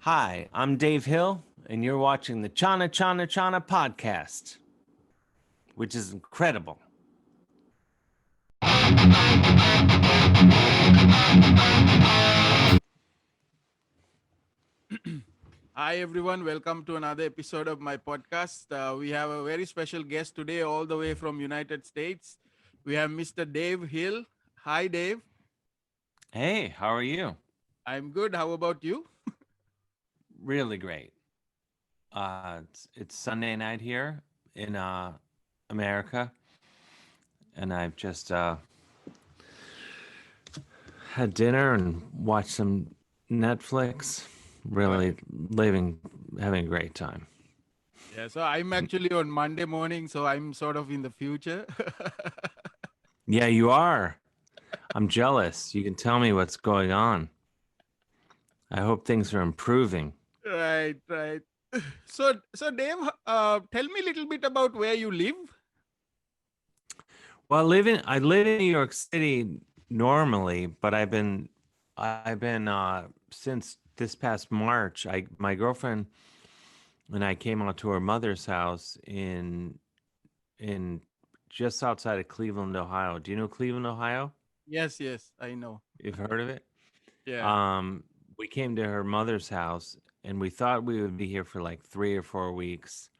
Hi, I'm Dave Hill, and you're watching the Channa Channa Channa podcast, which is incredible. Hi, everyone. Welcome to another episode of my podcast. We have a very special guest today, all the way from United States. We have Mr. Dave Hill. Hi, Dave. Hey, how are you? I'm good. How about you? Really great. It's Sunday night here in America, and I've just had dinner and watched some Netflix. Really Right. having a great time. Yeah. So I'm actually on Monday morning, so I'm sort of in the future. Yeah, you are. I'm jealous. You can tell me what's going on. I hope things are improving. Right. Right. So Dave, tell me a little bit about where you live. Well, I live in New York City normally, but I've been since this past March. I My girlfriend and I came out to her mother's house in just outside of Cleveland, Ohio. Do you know Cleveland, Ohio? Yes. Yes. I know. You've heard of it? Yeah. Um, we came to her mother's house, and we thought we would be here for like 3 or 4 weeks,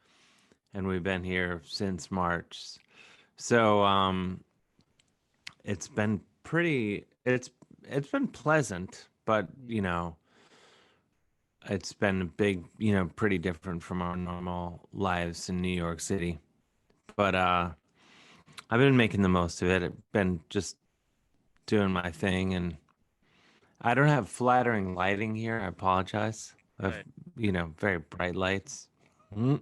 and we've been here since March. So it's been pretty it's been pleasant, but it's been a big, pretty different from our normal lives in New York City. But I've been making the most of it. I've been just doing my thing, and I don't have flattering lighting here. I apologize. I've Right. very bright lights. Mhm.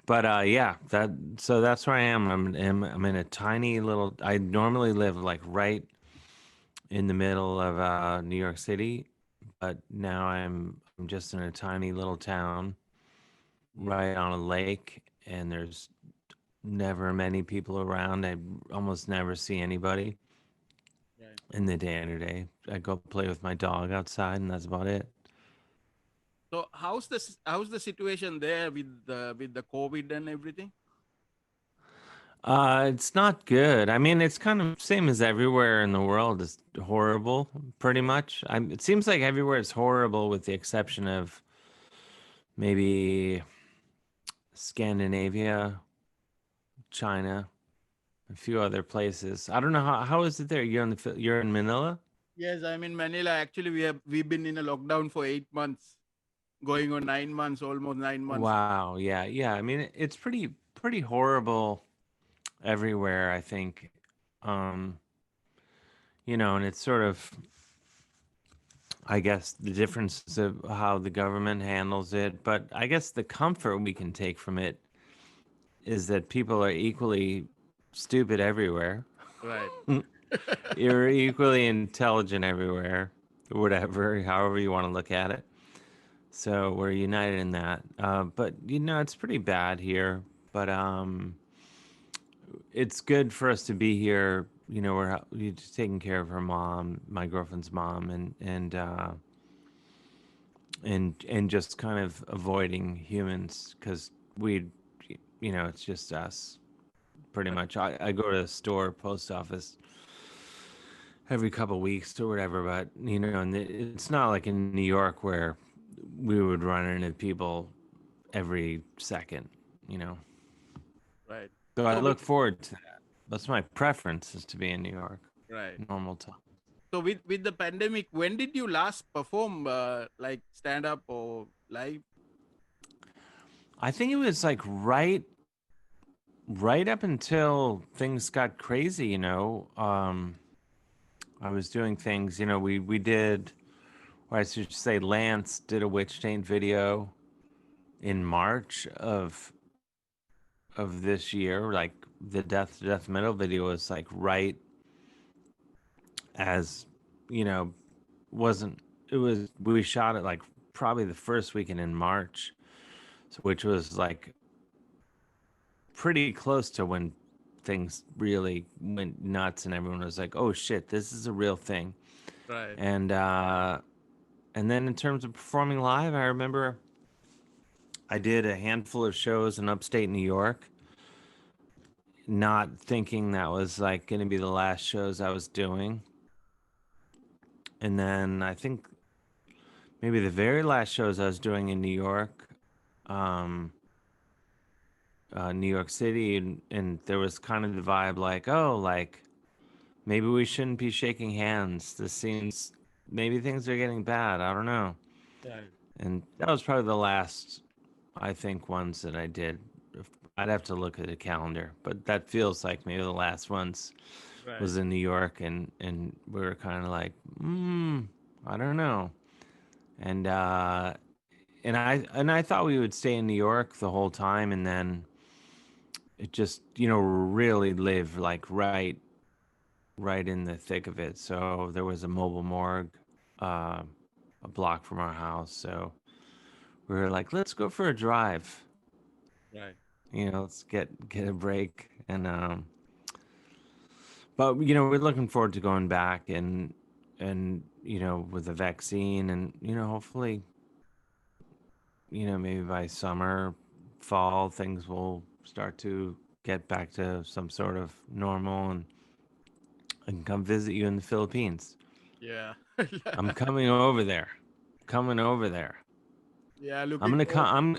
But yeah, that's where I am. I'm in a tiny little. I normally live like right in the middle of New York City, but now I'm just in a tiny little town right on a lake, and there's never many people around. I almost never see anybody Right. in the day to day. I go play with my dog outside, and that's about it. So how's the situation there with the COVID and everything? It's not good. I mean, it's kind of same as everywhere in the world. It's horrible, pretty Yeah. much. It seems like everywhere is horrible, with the exception of maybe Scandinavia, China, a few other places. I don't know how is it there? You're in Manila? Yes, I'm in Manila. Actually, we've been in a lockdown for 8 months, going on 9 months, almost 9 months. Wow. Yeah. Yeah. I mean, it's pretty horrible everywhere, I think. Um, and it's sort of, I guess, the differences of how the government handles it, but I guess the comfort we can take from it is that people are equally stupid everywhere. Right. You're equally intelligent everywhere, whatever, however you want to look at it. So we're united in that. But it's pretty bad here. But it's good for us to be here. We're just taking care of her mom, my girlfriend's mom, and just kind of avoiding humans because we, it's just us pretty Right. much. I go to the store, post office every couple weeks or whatever, but and it's not like in New York where we would run into people every second, you know. Right. So I So with look forward to that. That's my preference, is to be in New York, right. normal time. So with the pandemic, when did you last perform like stand up or live? I think it was like right up until things got crazy, I was doing things, we did, or I should say Lance did a Witch Taint video in March of this year. Like the death metal video was like right as, you know, wasn't it was we shot it like probably the first weekend in March, which was like pretty close to when things really went nuts and everyone was like, "Oh shit, this is a real thing." Right. And And then in terms of performing live, I remember I did a handful of shows in upstate New York, not thinking that was like going to be the last shows I was doing. And then I think maybe the very last shows I was doing in New York, um, New York City, and there was kind of the vibe like, oh, like maybe we shouldn't be shaking hands. This seems maybe things are getting bad. I don't know. Right. And that was probably the last, I think, ones that I did. I'd have to look at the calendar, but that feels like maybe the last ones Right. was in New York, and we were kind of like, I don't know, and I thought we would stay in New York the whole time, and then it just really live like right in the thick of it. So there was a mobile morgue, uh, a block from our house, so we were like, let's go for a drive. Right. Let's get a break, but we're looking forward to going back, and with the vaccine, and hopefully maybe by summer, fall, things will start to get back to some sort of normal, and I can come visit you in the Philippines. Yeah. I'm coming over there. Coming over there. Yeah. I'm Looking gonna forward. come.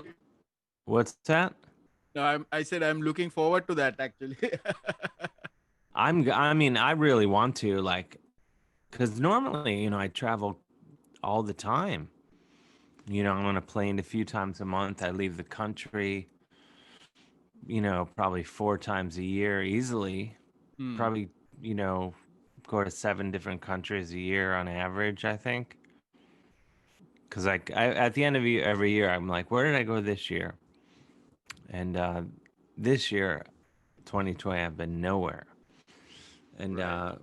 What's that? No, I said I'm looking forward to that actually. I mean, I really want to, like, because normally, I travel all the time. I'm on a plane a few times a month. I leave the country, probably 4 times a year easily. Hmm. Probably, you know, go to 7 different countries a year on average, I think. Because at the end of every year, I'm like, where did I go this year? And this year, 2020, I've been nowhere. And Right.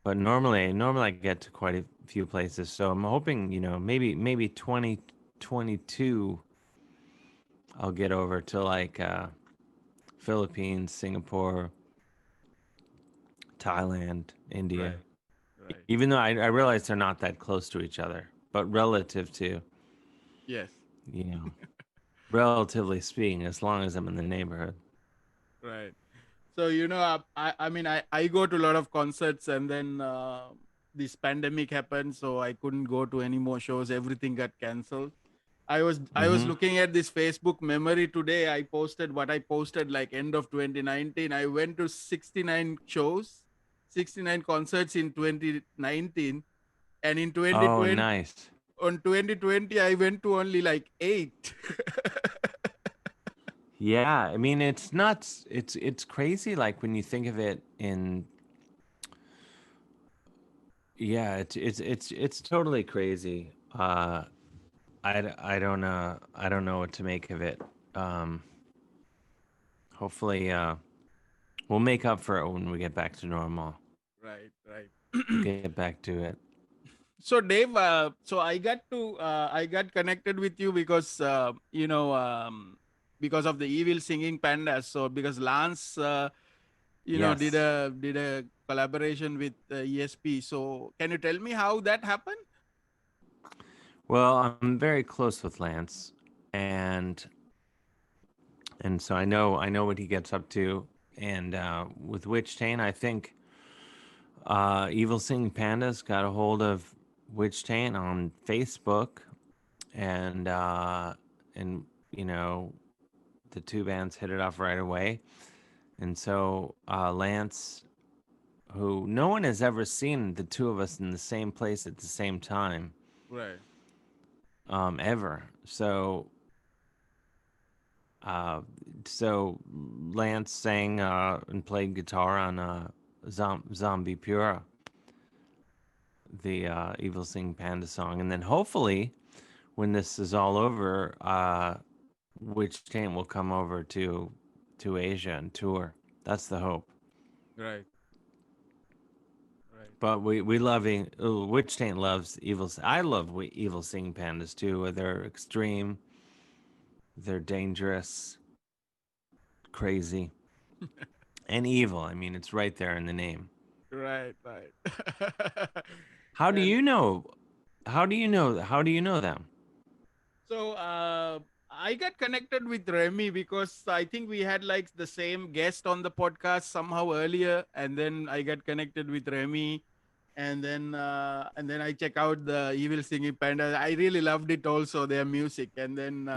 but normally I get to quite a few places. So I'm hoping, maybe 2022, I'll get over to like Philippines, Singapore, Thailand, India. Right. Right. Even though I realize they're not that close to each other, but relative to, Yes. you know, relatively speaking, as long as I'm in the neighborhood. Right. So I mean I go to a lot of concerts, and then this pandemic happened, so I couldn't go to any more shows. Everything got cancelled. I was Mm-hmm. looking at this Facebook memory today. I posted what I posted like end of 2019. I went to 69 shows, 69 concerts in 2019, and in Oh, 2020 nice. on 2020 I went to only like 8. Yeah, I mean it's nuts. It's crazy. Like when you think of it in, yeah, it's totally crazy. I don't know what to make of it. Um, Hopefully, we'll make up for it when we get back to normal. Right, right. We'll get back to it. So Dave, so I got connected with you because because of the Evil Singing Pandas. So because Lance did Yes. a collaboration with ESP. So can you tell me how that happened? Well, I'm very close with Lance, and so I know what he gets up to. And with Witch Taint, I think Evil Singing Pandas got a hold of Witch Taint on Facebook, and and you know the two bands hit it off right away. And so Lance, who no one has ever seen the two of us in the same place at the same time, Right, ever. Uh, so Lance sang and played guitar on Zombie Pura, the Evil Sing Panda song. And then hopefully, when this is all over, Witch Taint will come over to Asia and tour. That's the hope. right, right, But we loving Witch Taint loves Evil. I love Evil Sing Pandas too. They're extreme. They're dangerous, crazy, and evil. I mean, it's right there in the name. right, right. How do And you know? How do you know them? So I got connected with Remy because I think we had like the same guest on the podcast somehow earlier, and then I got connected with Remy, and then I check out the Evil Singing Pandas. I really loved it also their music, and then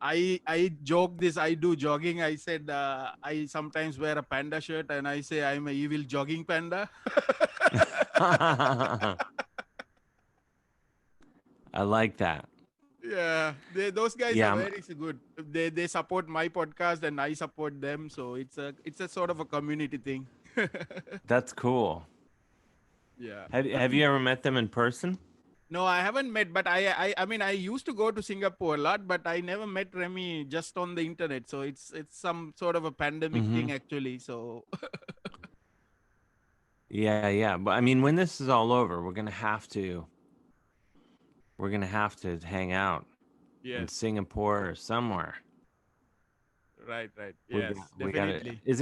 I joke this. I do jogging. I said I sometimes wear a panda shirt, and I say I'm a evil jogging panda. I like that. Yeah, those guys Yeah, are very good. They support my podcast and I support them, so it's a sort of a community thing. that's cool. Yeah. Have you ever met them in person? No, I haven't met, but I mean I used to go to Singapore a lot, but I never met Remy just on the internet. So it's some sort of a pandemic Mm-hmm. thing actually. So Yeah, yeah. But I mean, when this is all over, we're gonna have to hang out in yes, Singapore or somewhere. right, right, We got yes, we got to. definitely. Is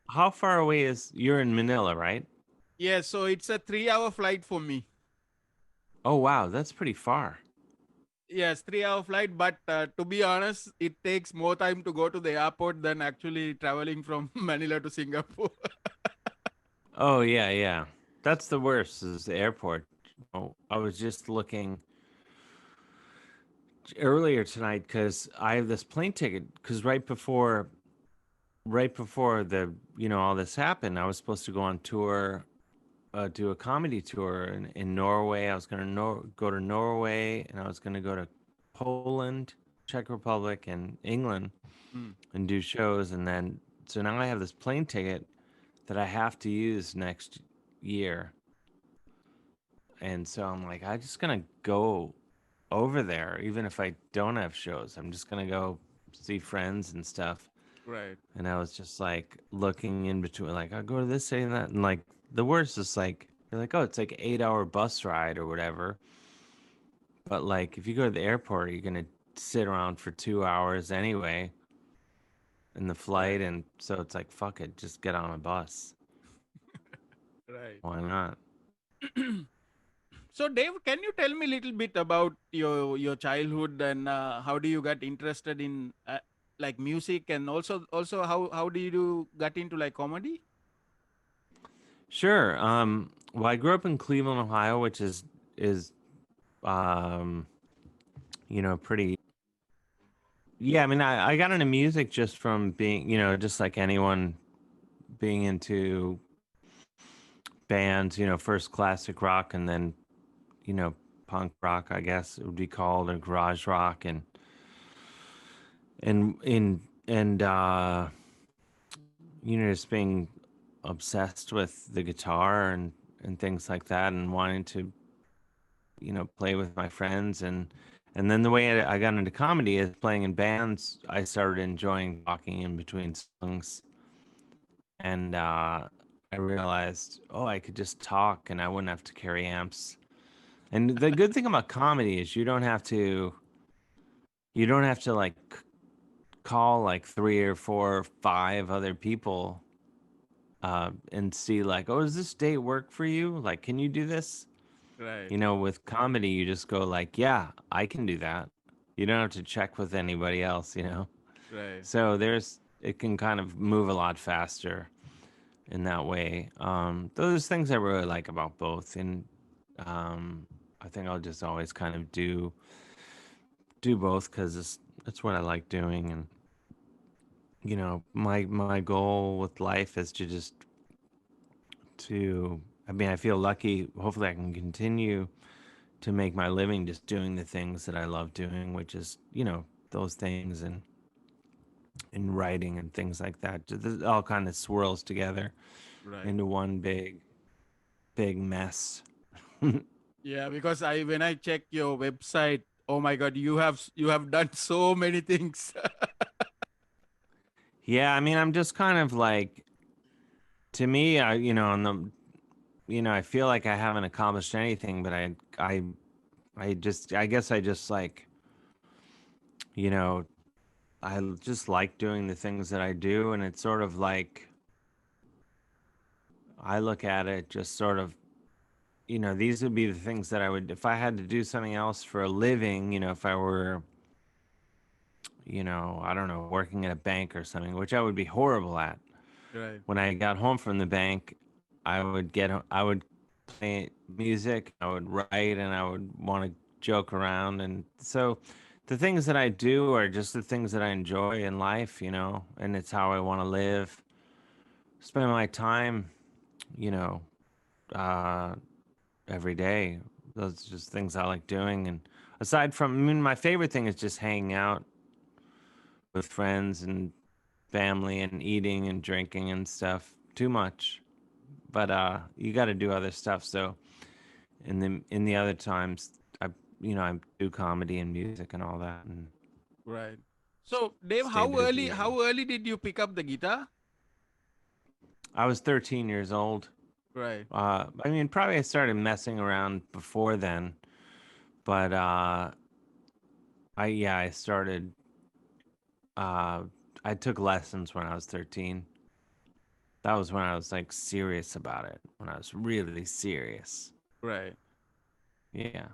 how far away is you're in Manila, right? Yeah, so it's a 3 hour flight for me. Oh wow, that's pretty far. Yes, 3 hour flight. But to be honest, it takes more time to go to the airport than actually traveling from Manila to Singapore. Oh yeah, yeah. That's the worst is the airport. Oh, I was just looking earlier tonight because I have this plane ticket because right before the all this happened, I was supposed to go on tour, do a comedy tour in Norway. I was gonna go to Norway, and I was gonna go to Poland, Czech Republic, and England Mm, and do shows. And then so now I have this plane ticket that I have to use next year, and so I'm like, I'm just gonna go over there, even if I don't have shows. I'm just gonna go see friends and stuff. right, And I was just like looking in between, like I'll go to this city and that, and like the worst is like you're like, oh, it's like 8 hour bus ride or whatever. But like if you go to the airport, you're gonna sit around for 2 hours anyway in the flight, right, and so it's like fuck it, just get on a bus. right. Why not? So, Dave, can you tell me a little bit about your childhood and how do you get interested in like music, and also how do you get into like comedy? Sure. Well, I grew up in Cleveland, Ohio, which is um, pretty. Yeah, I mean, I got into music just from being, just like anyone being into bands, first classic rock and then, you know, punk rock, I guess it would be called, or garage rock and just being obsessed with the guitar and things like that and wanting to, play with my friends and then the way I got into comedy is playing in bands. I started enjoying talking in between songs and I realized, oh, I could just talk and I wouldn't have to carry amps. And the good thing about comedy is you don't have to like call like three or four or five other people and see like, oh, does this date work for you? Like, can you do this? Right, With comedy, you just go like, yeah, I can do that. You don't have to check with anybody else. right, So it can kind of move a lot faster in that way. Those things I really like about both, and I think I'll just always kind of do both because it's what I like doing, and my goal with life is to just to. I mean, I feel lucky. Hopefully, I can continue to make my living just doing the things that I love doing, which is those things and writing and things like that. It all kind of swirls together right. into one big mess. Yeah, because I when I check your website, oh my God, you have done so many things. Yeah, I mean, I'm just kind of like, to me, on the, I feel like I haven't accomplished anything, but I guess I just like, you know, I just like doing the things that I do, and it's sort of like I look at it just sort of these would be the things that I would, if I had to do something else for a living, if I were, I don't know, working at a bank or something, which I would be horrible at. Right. When I got home from the bank, I would play music, I would write, and I would want to joke around. And so the things that I do are just the things that I enjoy in life, and it's how I want to live. Spend my time, you know, uh, every day. Those are just things I like doing. And aside from, I mean, my favorite thing is just hanging out with friends and family and eating and drinking and stuff. Too much. But you got to do other stuff. So in the other times, I do comedy and music and all that, and Right. So, Dave, stay busy. And how early did you pick up the guitar? I was 13 years old. Right. I mean, probably I started messing around before then, but I started. Uh, I took lessons when I was 13. That was when I was like serious about it. When I was really serious. Right. Yeah.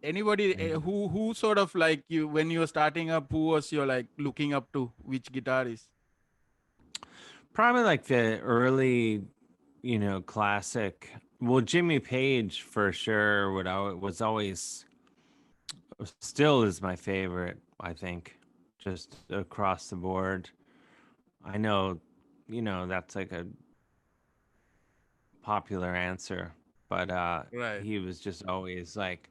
Anybody And who sort of like you when you were starting up, who was your like looking up to? Which guitarist? probably like the early, classic. Well, Jimmy Page for sure was always still is my favorite, I think, just across the board. I know, that's like a popular answer, but Right. he was just always like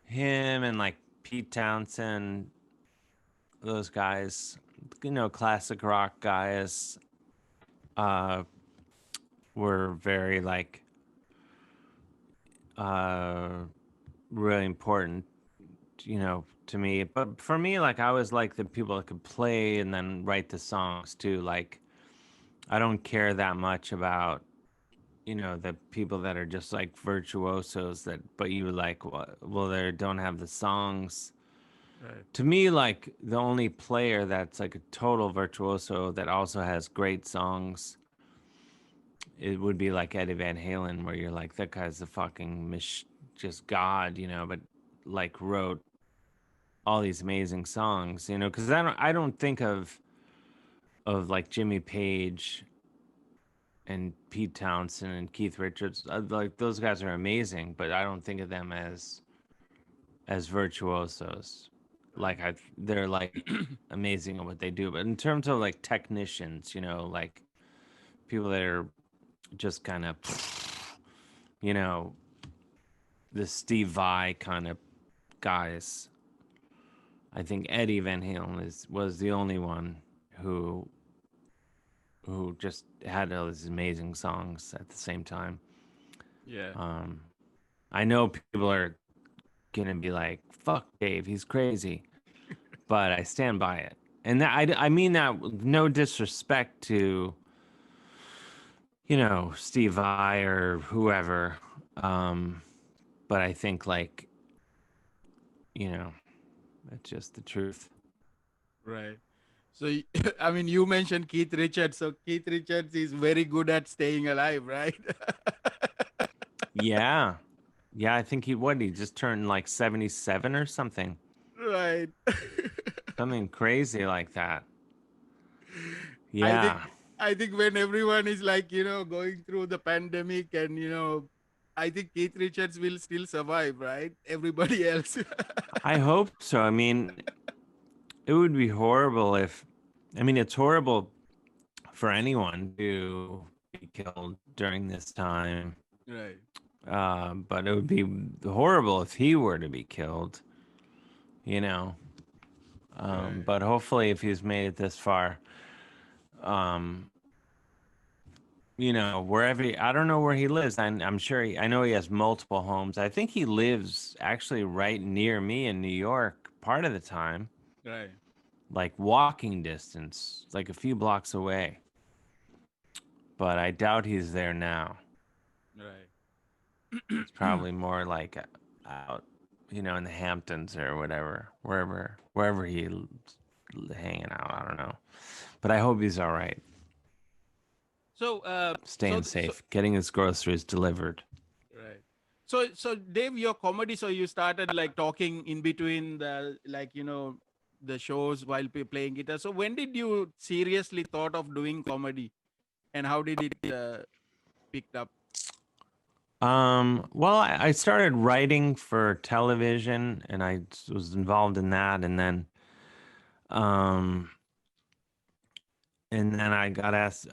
him and like Pete Townsend, those guys, classic rock guys, uh, were very like uh, really important, to me. But for me, like I was like the people that could play and then write the songs too. Like I don't care that much about the people that are just like virtuosos that, but you like, well, they don't have the songs. Right. To me, like the only player that's like a total virtuoso that also has great songs, it would be like Eddie Van Halen, where you're like, that guy's a fucking just God, but like wrote all these amazing songs, because I don't think of like Jimmy Page and Pete Townsend and Keith Richards. Like those guys are amazing, but I don't think of them as virtuosos. Like they're like amazing at what they do, but in terms of like technicians, like people that are just kind of, you know, the Steve Vai kind of guys. I think Eddie Van Halen was the only one who just had all these amazing songs at the same time. Yeah. Um, I know people are gonna be like, "Fuck Dave, he's crazy," but I stand by it, and I mean that with no disrespect to Steve Vai or whoever, um, but I think like you know it's just the truth. Right. So, I mean, you mentioned Keith Richards. So, Keith Richards is very good at staying alive, right? Yeah, yeah. I think he just turned like 77 or something, Right. something crazy like that. I think Yeah, I think when everyone is like, going through the pandemic and I think Keith Richards will still survive, right? Everybody else. I hope so. I mean, it would be horrible if, I mean, it's horrible for anyone to be killed during this time. Right. But it would be horrible if he were to be killed, you know. Right. But hopefully, if he's made it this far, um, wherever I don't know where he lives. I'm sure I know he has multiple homes. I think he lives actually right near me in New York part of the time, Right. like walking distance, like a few blocks away. But I doubt he's there now. Right. It's probably more like out, in the Hamptons or whatever, wherever hanging out. I don't know, but I hope he's all right. So, staying safe, getting his groceries delivered. right. So Dave, your comedy. So you started like talking in between the the shows while playing guitar. So when did you seriously thought of doing comedy, and how did it picked up? Well, I started writing for television, and I was involved in that, um, and then I got asked.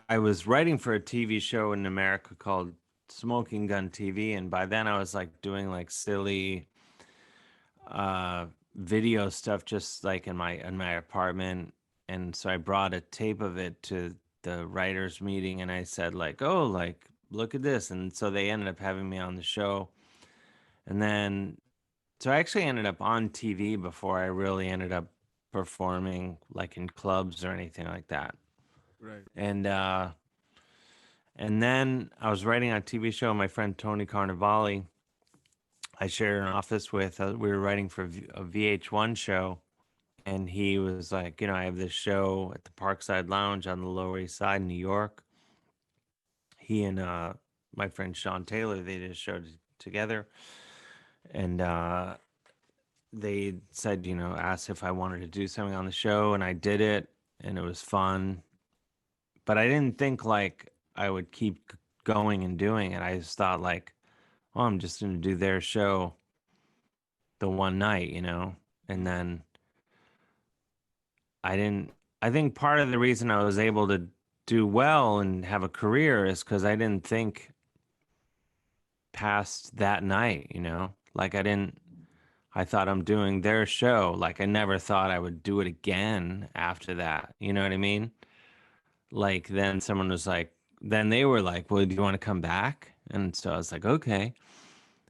I was writing for a TV show in America called Smoking Gun TV, and by then I was like doing like silly uh video stuff just like in my apartment. And so I brought a tape of it to the writers meeting, and I said like, "Oh, like look at this." And so they ended up having me on the show. And then so I actually ended up on TV before I really ended up performing like in clubs or anything like that. Right. And then I was writing on a TV show. My friend Tony Carnivale, I shared an office with. We were writing for a VH1 show, and he was like, "I have this show at the Parkside Lounge on the Lower East Side in New York." He and my friend Sean Taylor, they did a show together, and they said, asked if I wanted to do something on the show, and I did it, and it was fun. But I didn't think like I would keep going and doing it. I just thought like, "Oh, I'm just going to do their show the one night," and Mm. then I didn't. I think part of the reason I was able to do well and have a career is because I didn't think past that night. Like I didn't. I thought I'm doing their show. Like I never thought I would do it again after that. You know what I mean? Like then someone was like, then they were like, "Well, do you want to come back?" And so I was like, "Okay."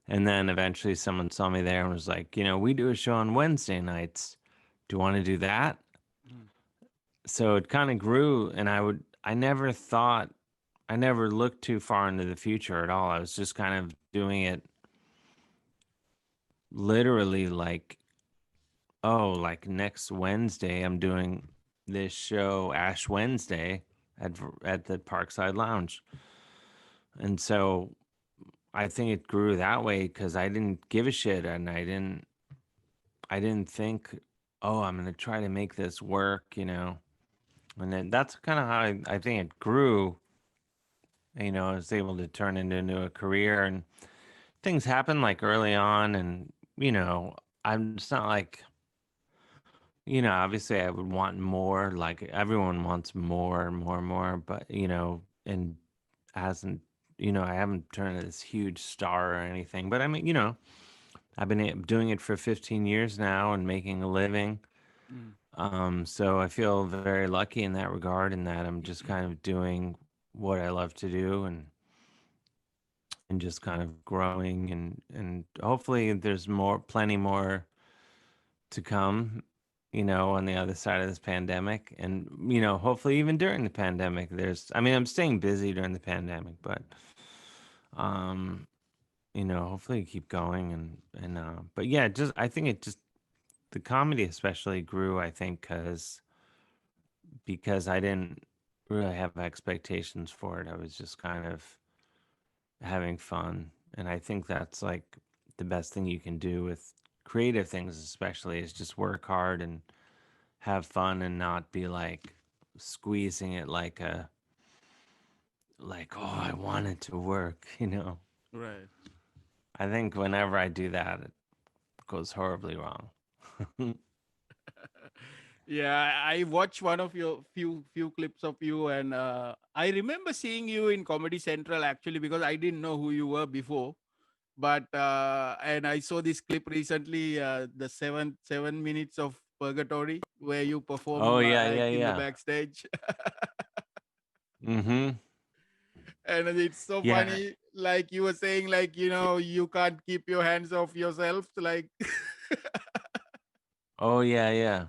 And then eventually someone saw me there and was like, "We do a show on Wednesday nights. Do you want to do that?" Mm. So it kind of grew, and I never looked too far into the future at all. I was just kind of doing it literally like, oh, like next Wednesday I'm doing this show Ash Wednesday at the Parkside Lounge. And so I think it grew that way because I didn't give a shit, and I didn't think, oh, I'm gonna try to make this work. And then that's kind of how I think it grew. I was able to turn it into a career, and things happen like early on, and I'm just not like, obviously I would want more, like everyone wants more and more and more, but and hasn't, I haven't turned into this huge star or anything, but I mean, I've been doing it for 15 years now and making a living. Mm. So I feel very lucky in that regard, in that I'm just kind of doing what I love to do, and just kind of growing, and hopefully there's plenty more to come, on the other side of this pandemic. And hopefully even during the pandemic, I'm staying busy during the pandemic, but um hopefully keep going. And but yeah, just I think it just the comedy especially grew, I think, because I didn't really have expectations for it. I was just kind of having fun. And I think that's like the best thing you can do with creative things, especially, is just work hard and have fun, and not be like squeezing it like, oh, I want it to work. Right. I think whenever I do that, it goes horribly wrong. Yeah, I watched one of your few clips of you, and I remember seeing you in Comedy Central actually because I didn't know who you were before. But and I saw this clip recently, the 7 minutes of Purgatory, where you Oh perform yeah, like yeah, in the yeah. backstage. Mm-hmm. And it's so Yeah. funny, like you were saying, like you can't keep your hands off yourself, like Oh yeah, yeah.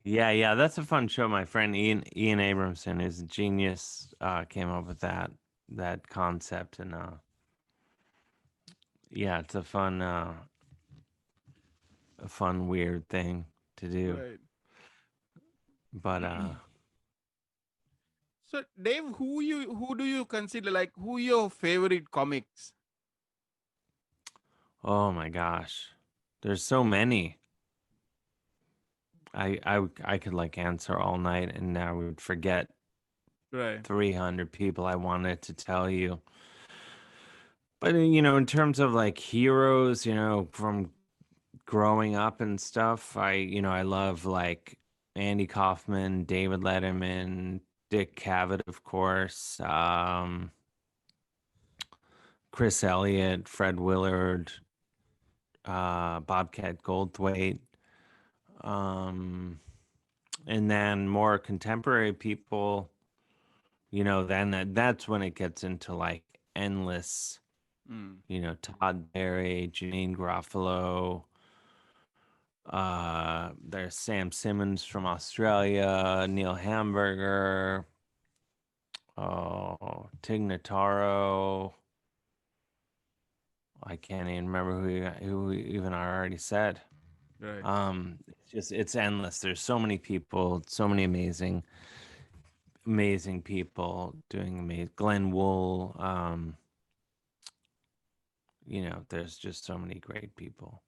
Yeah, yeah, that's a fun show. My friend Ian Abramson is a genius. Came up with that concept, and yeah, it's a fun weird thing to do. right. But So Dave, who do you consider like who your favorite comics? Oh my gosh. There's so many. I could like answer all night and I would forget Right. 300 people I wanted to tell you. But in terms of like heroes, from growing up and stuff, I love like Andy Kaufman, David Letterman, Dick Cavett, of course, Chris Elliott, Fred Willard, Bobcat Goldthwait, um, and then more contemporary people. Then that's when it gets into like endless. Mm, Todd Barry, Janine Garofalo. There's Sam Simmons from Australia, Neil Hamburger, oh, Tig Notaro. I can't even remember who even I already said. right. It's endless. There's so many people, so many amazing people doing amazing. Glenn Wool. There's just so many great people.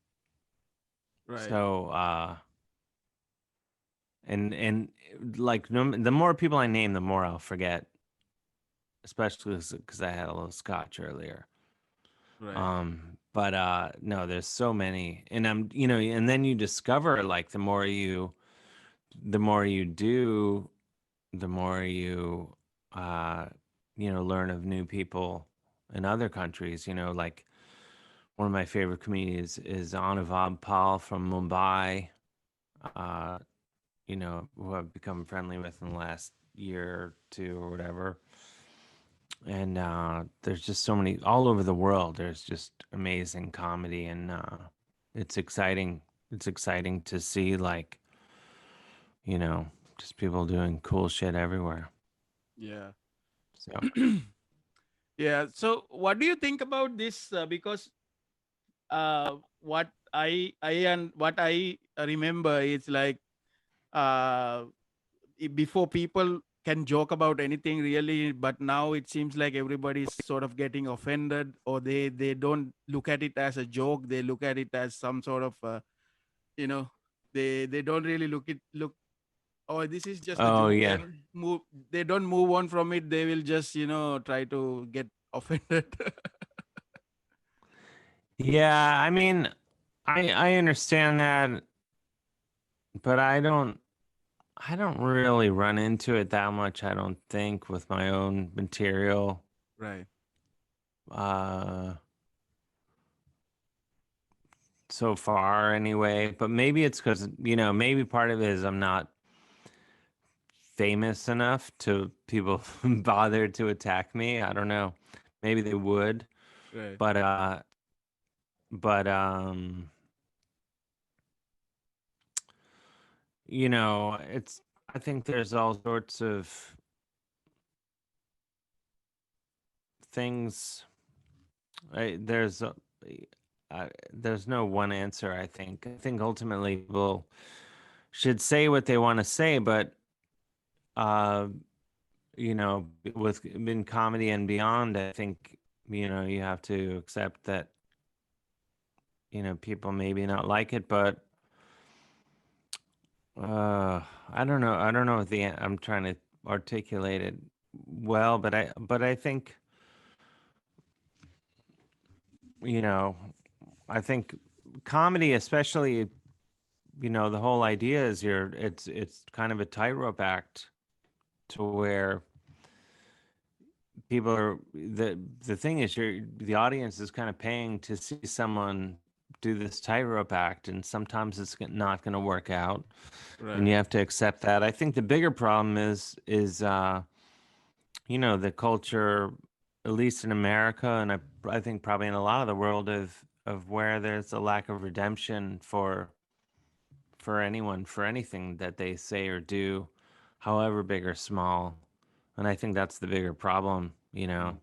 Right. So, and like no, the more people I name, the more I'll forget, especially because I had a little scotch earlier. Right. But no, there's so many, and and then you discover like the more you do, the more you uh, learn of new people in other countries. Like one of my favorite comedians is Anuvab Pal from Mumbai. Uh, who I've become friendly with in the last year or two or whatever. And there's just so many all over the world. There's just amazing comedy, and it's exciting. It's exciting to see like you know just people doing cool shit everywhere. Yeah. So Yeah. So what do you think about this? Because what I and what I remember is like uh before people can joke about anything really, but now it seems like everybody's sort of getting offended, or they don't look at it as a joke, they look at it as some sort of you know they don't really look, oh, this is just a oh joke, yeah, and move, they don't move on from it, they will just try to get offended. yeah. I mean, I understand that, but I don't really run into it that much. I don't think with my own material. Right. Uh, so far anyway, but maybe it's because maybe part of it is I'm not famous enough to people bother to attack me. I don't know. Maybe they would, Right. but but it's I think there's all sorts of things. I, there's a, there's no one answer. I think ultimately people should say what they want to say, but uh with in comedy and beyond, I think you have to accept that people maybe not like it, but uh, I don't know if I'm trying to articulate it well, but I think you know I think comedy, especially the whole idea is it's kind of a tightrope act to where people are the thing is the audience is kind of paying to see someone do this tightrope act, and sometimes it's not going to work out, and Right. you have to accept that. I think the bigger problem is the culture, at least in America, and I think probably in a lot of the world of where there's a lack of redemption for anyone for anything that they say or do, however big or small. And I think that's the bigger problem, Mhm.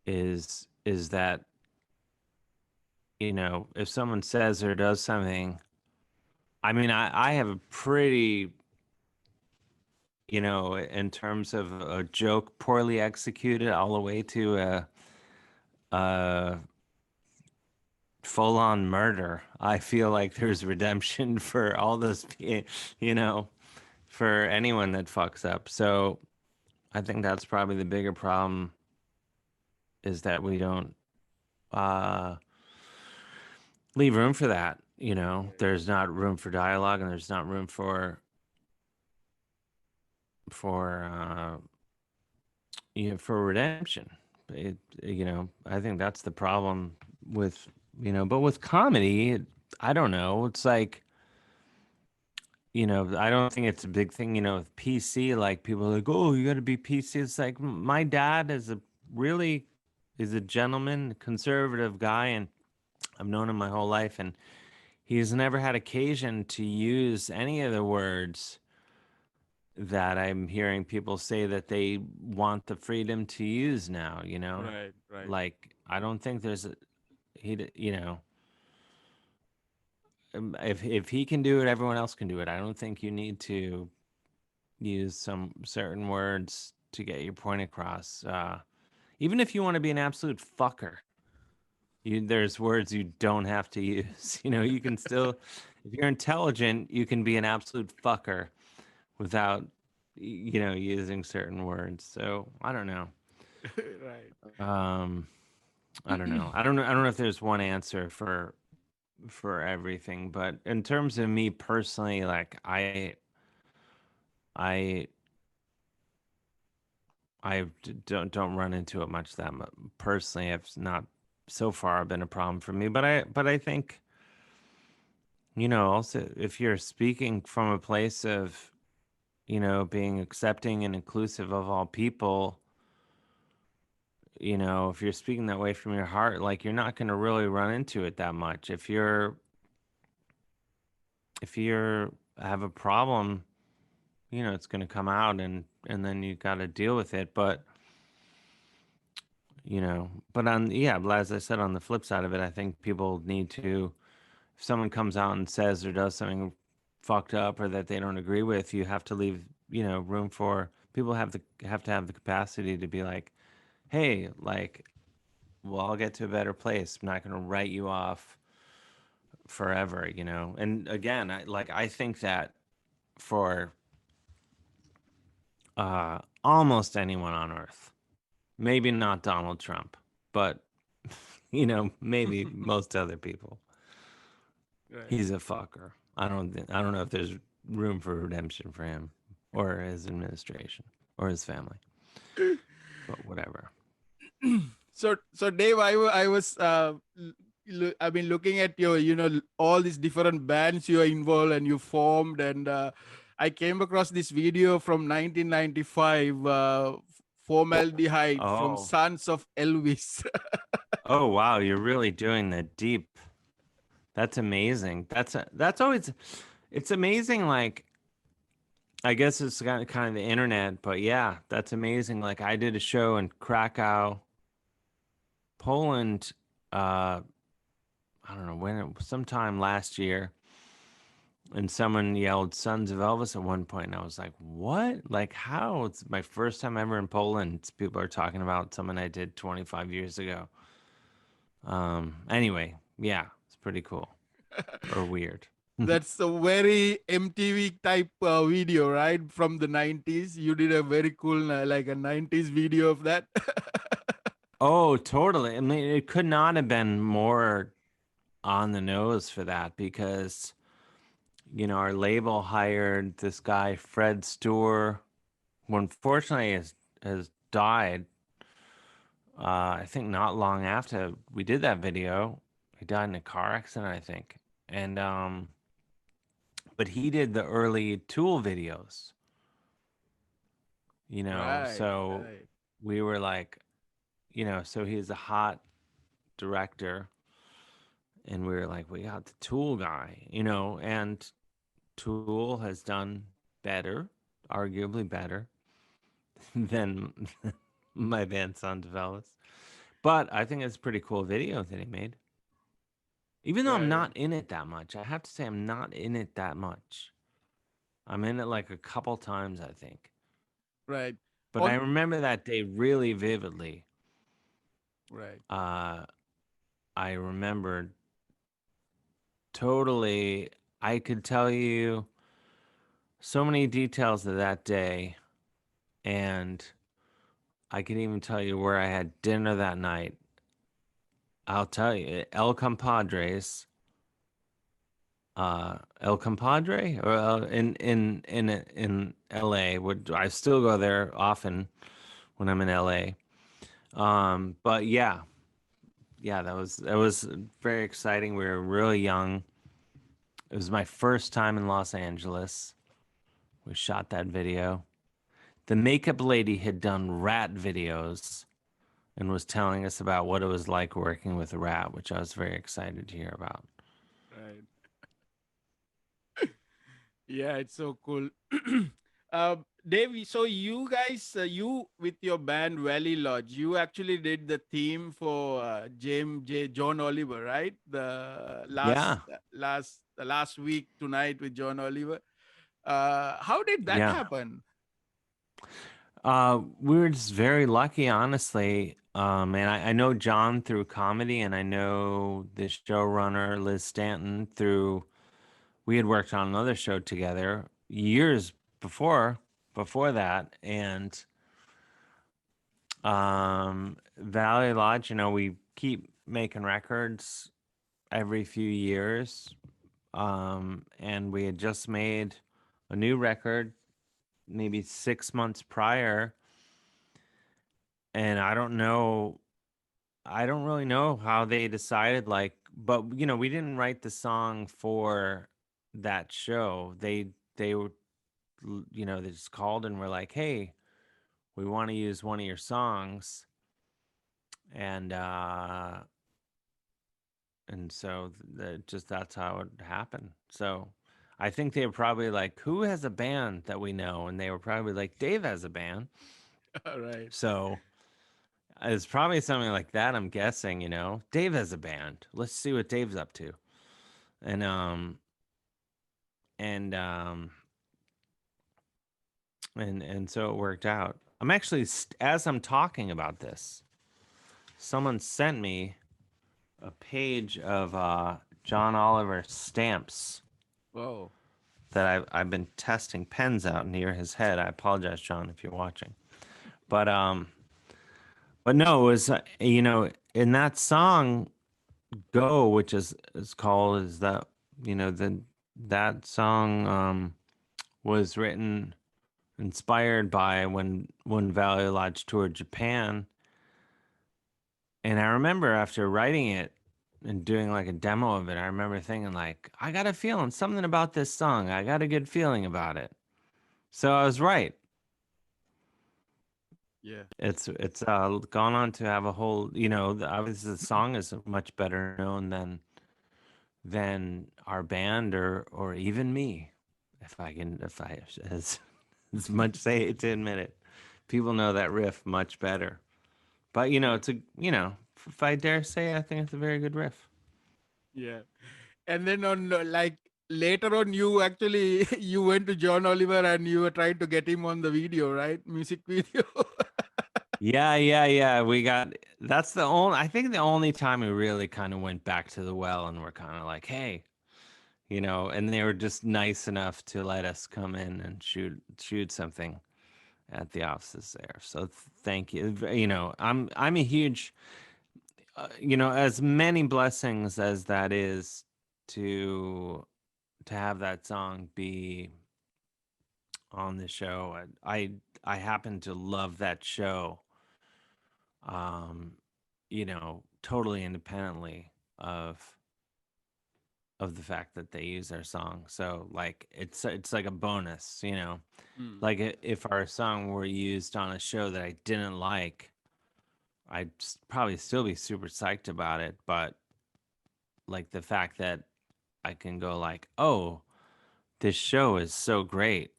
is that if someone says or does something, I mean, I have a pretty in terms of a joke poorly executed all the way to a full-on murder. I feel like there's redemption for all those, you know, for anyone that fucks up. So I think that's probably the bigger problem is that we don't uh, leave room for that. There's not room for dialogue, and there's not room for for redemption. I think that's the problem with but with comedy, I don't know. It's like I don't think it's a big thing. With PC, like people are like, oh, you got to be PC. It's like my dad really is a gentleman, conservative guy, and I've known him my whole life, and he's never had occasion to use any of the words that I'm hearing people say that they want the freedom to use now, Right, right. Like, I don't think there's if he can do it, everyone else can do it. I don't think you need to use some certain words to get your point across. Even if you want to be an absolute fucker, there's words you don't have to use. You can still, if you're intelligent, you can be an absolute fucker without, using certain words. So I don't know. Right. Um, I don't know. I don't know. I don't know if there's one answer for everything, but in terms of me personally, like I don't run into it much that much. Personally, it's not so far been a problem for me, but I think also if you're speaking from a place of being accepting and inclusive of all people, if you're speaking that way from your heart, like you're not going to really run into it that much. If you're have a problem, it's going to come out, and then you got to deal with it. But as I said, on the flip side of it, I think people need to, if someone comes out and says or does something fucked up or that they don't agree with, you have to leave, room for people have to have the capacity to be like, hey, like, well, I'll get to a better place. I'm not going to write you off forever, And again, I think that for almost anyone on earth, maybe not Donald Trump, but maybe most other people, Right. he's a fucker. I don't know if there's room for redemption for him or his administration or his family, but whatever. So Dave, I was I mean looking at your all these different bands you are involved and you formed, and I came across this video from 1995, Formaldehyde from Oh, Sons of Elvis. oh wow, you're really doing the deep. That's amazing. That's always, it's amazing. Like, I guess it's kind of the internet, but yeah, that's amazing. Like, I did a show in Krakow, Poland. Uh, I don't know sometime last year, and someone yelled "Sons of Elvis" at one point, and I was like, "What? Like, how?" It's my first time ever in Poland. People are talking about someone I did 25 years ago. Anyway, yeah, it's pretty cool or weird. That's a very MTV type video, right? From the 90s. You did a very cool, like a 90s video of that. Oh, totally. I mean, it could not have been more on the nose for that because, our label hired this guy, Fred Stewart, who unfortunately has died. I think not long after we did that video. He died in a car accident, I think. And but he did the early Tool videos, Right, so right. we were like, so he's a hot director, and we were like, we got the Tool guy, and Tool has done better, arguably better than my band Sons of Elvis. But I think it's a pretty cool video that he made. Even though Yeah, I'm yeah. not in it that much, I have to say I'm not in it that much. I'm in it like a couple times, I think. Right. But I On remember that day really vividly. right. Uh, I remember totally. I could tell you so many details of that day, and I could even tell you where I had dinner that night. I'll tell you, El Compadre, or in L.A. Would I still go there often when I'm in L.A. But yeah, that was very exciting. We were really young. It was my first time in Los Angeles. We shot that video. The makeup lady had done rat videos and was telling us about what it was like working with a rat, which I was very excited to hear about. Right. Yeah, it's so cool. Dave, so you guys, you with your band Valley Lodge, you actually did the theme for James J. John Oliver, right? Yeah, The last week tonight with John Oliver. How did that yeah. happen? We were just very lucky, honestly. And I know John through comedy, and I know the showrunner Liz Stanton through. We had worked on another show together years before before that, and Valley Lodge. We keep making records every few years. And we had just made a new record maybe 6 months prior, and I don't really know how they decided, like, but we didn't write the song for that show. They were, they just called and were like, "Hey, we want to use one of your songs." And so just that's how it happened. So I think they were probably like, "Who has a band that we know?" And they were probably like, "Dave has a band." Right. So it's probably something like that, I'm guessing, Dave has a band. Let's see what Dave's up to. And and and so it worked out. I'm actually as I'm talking about this, someone sent me a page of John Oliver stamps Wow. that I've been testing pens out near his head. I apologize, John, if you're watching. But no, it was in that song "Go," which is called is that that song was written inspired by when Valley Lodge toured Japan. And I remember after writing it and doing like a demo of it, I remember thinking like, I got a feeling something about this song. I got a good feeling about it. So I was right. Yeah. It's gone on to have a whole, obviously the song is much better known than our band or even me, if I as much say it to admit it. People know that riff much better. But Yeah. it's a if I dare say, I think it's a very good riff. Yeah. And then on like later on, you actually you went to John Oliver and you were trying to get him on the video, right? Music video. Yeah, yeah, yeah. That's the only, I think the only time we really kind of went back to the well and were kind of like, hey, and they were just nice enough to let us come in and shoot something at the offices there. So thank you. I'm a huge, as many blessings as that is to have that song be on the show. I happen to love that show. Um, totally independently of the fact that they use our song. So like it's like a bonus, Hmm. Like if our song were used on a show that I didn't like, I'd probably still be super psyched about it, but like the fact that I can go like, "Oh, this show is so great."